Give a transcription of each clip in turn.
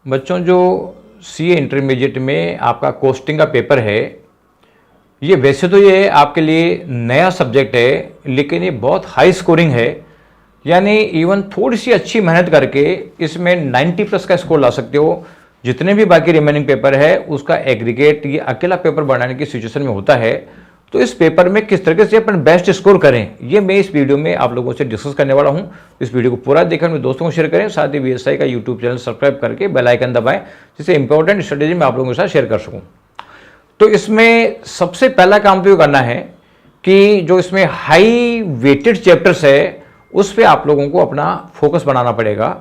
बच्चों, जो CA intermediate में आपका कोस्टिंग का पेपर है, ये वैसे तो ये आपके लिए नया सब्जेक्ट है, लेकिन ये बहुत हाई स्कोरिंग है। यानी इवन थोड़ी सी अच्छी मेहनत करके इसमें 90 प्लस का स्कोर ला सकते हो। जितने भी बाकी रिमेनिंग पेपर है उसका एग्रीगेट ये अकेला पेपर बनाने की सिचुएशन में होता है। तो इस पेपर में किस तरीके से अपन बेस्ट स्कोर करें, ये मैं इस वीडियो में आप लोगों से डिस्कस करने वाला हूं। इस वीडियो को पूरा देखकर मेरे दोस्तों को शेयर करें, साथ ही वीएसआई का यूट्यूब चैनल सब्सक्राइब करके बेल आइकन दबाएं, जिससे इंपॉर्टेंट स्ट्रेटेजी मैं आप लोगों के साथ शेयर कर सकूं। तो इसमें सबसे पहला काम तो ये करना है कि जो इसमें हाई वेटेड चैप्टर्स है उस पर आप लोगों को अपना फोकस बनाना पड़ेगा।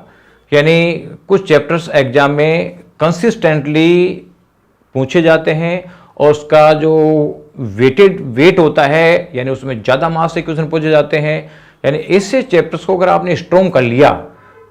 यानी कुछ चैप्टर्स एग्जाम में कंसिस्टेंटली पूछे जाते हैं और उसका जो वेट होता है, यानी उसमें ज़्यादा मार्क्स से क्वेश्चन पूछे जाते हैं। यानी ऐसे चैप्टर्स को अगर आपने स्ट्रॉन्ग कर लिया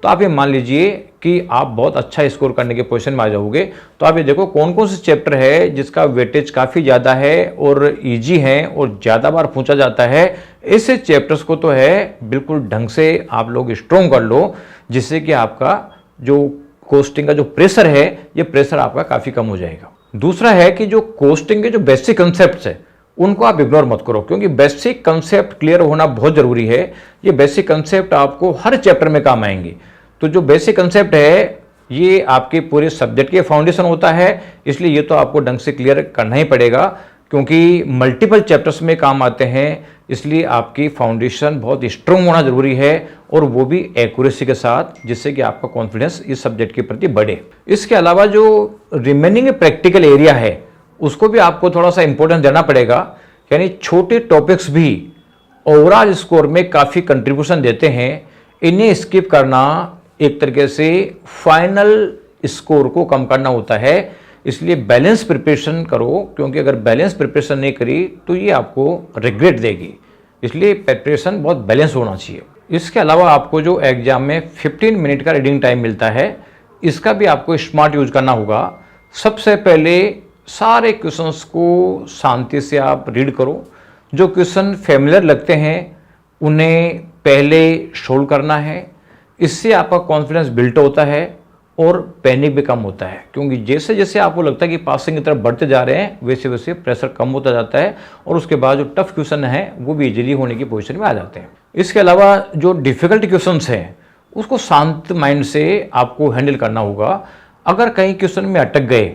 तो आप ये मान लीजिए कि आप बहुत अच्छा स्कोर करने के पोजीशन में आ जाओगे। तो आप ये देखो कौन कौन से चैप्टर है जिसका वेटेज काफ़ी ज़्यादा है और इजी है और ज़्यादा बार पूछा जाता है। ऐसे चैप्टर्स को तो है बिल्कुल ढंग से आप लोग स्ट्रॉन्ग कर लो, जिससे कि आपका जो कोस्टिंग का जो प्रेशर है, ये प्रेशर आपका काफ़ी कम हो जाएगा। दूसरा है कि जो कोस्टिंग के जो बेसिक कंसेप्ट्स है उनको आप इग्नोर मत करो, क्योंकि बेसिक कंसेप्ट क्लियर होना बहुत जरूरी है। ये बेसिक कंसेप्ट आपको हर चैप्टर में काम आएंगे। तो जो बेसिक कंसेप्ट है ये आपके पूरे सब्जेक्ट के फाउंडेशन होता है, इसलिए ये तो आपको ढंग से क्लियर करना ही पड़ेगा, क्योंकि मल्टीपल चैप्टर्स में काम आते हैं। इसलिए आपकी फाउंडेशन बहुत स्ट्रॉन्ग होना जरूरी है, और वो भी एक्यूरेसी के साथ, जिससे कि आपका कॉन्फिडेंस इस सब्जेक्ट के प्रति बढ़े। इसके अलावा जो रिमेनिंग प्रैक्टिकल एरिया है उसको भी आपको थोड़ा सा इंपॉर्टेंस देना पड़ेगा। यानी छोटे टॉपिक्स भी ओवरऑल स्कोर में काफ़ी कंट्रीब्यूशन देते हैं। इन्हें स्किप करना एक तरीके से फाइनल स्कोर को कम करना होता है। इसलिए बैलेंस प्रिपरेशन करो, क्योंकि अगर बैलेंस प्रिपरेशन नहीं करी तो ये आपको रिग्रेट देगी। इसलिए प्रिपरेशन बहुत बैलेंस होना चाहिए। इसके अलावा आपको जो एग्जाम में 15 मिनट का रीडिंग टाइम मिलता है, इसका भी आपको स्मार्ट यूज करना होगा। सबसे पहले सारे क्वेश्चंस को शांति से आप रीड करो। जो क्वेश्चन फैमिलियर लगते हैं उन्हें पहले सोल्व करना है। इससे आपका कॉन्फिडेंस बिल्ट होता है और पैनिक भी कम होता है, क्योंकि जैसे जैसे आपको लगता है कि पासिंग की तरफ बढ़ते जा रहे हैं वैसे वैसे प्रेशर कम होता जाता है, और उसके बाद जो टफ क्वेश्चन है वो भी इजीली होने की पोजीशन में आ जाते हैं। इसके अलावा जो डिफिकल्ट क्वेश्चंस हैं उसको शांत माइंड से आपको हैंडल करना होगा। अगर कहीं क्वेश्चन में अटक गए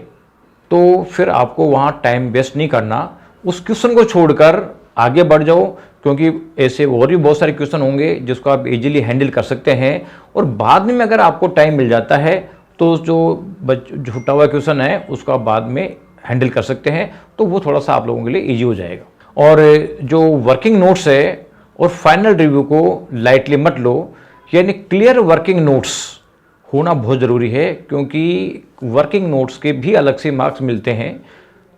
तो फिर आपको वहाँ टाइम वेस्ट नहीं करना, उस क्वेश्चन को छोड़कर आगे बढ़ जाओ, क्योंकि ऐसे और भी बहुत सारे क्वेश्चन होंगे जिसको आप इजीली हैंडल कर सकते हैं। और बाद में अगर आपको टाइम मिल जाता है तो जो छूटा हुआ क्वेश्चन है उसको आप बाद में हैंडल कर सकते हैं, तो वो थोड़ा सा आप लोगों के लिए ईजी हो जाएगा। और जो वर्किंग नोट्स है और फाइनल रिव्यू को लाइटली मत लो। यानी क्लियर वर्किंग नोट्स होना बहुत ज़रूरी है, क्योंकि वर्किंग नोट्स के भी अलग से मार्क्स मिलते हैं।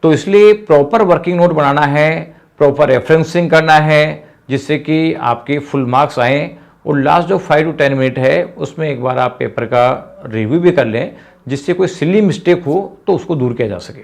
तो इसलिए प्रॉपर वर्किंग नोट बनाना है, प्रॉपर रेफरेंसिंग करना है, जिससे कि आपके फुल मार्क्स आएँ। और लास्ट जो 5 to 10 मिनट है उसमें एक बार आप पेपर का रिव्यू भी कर लें, जिससे कोई सिली मिस्टेक हो तो उसको दूर किया जा सके।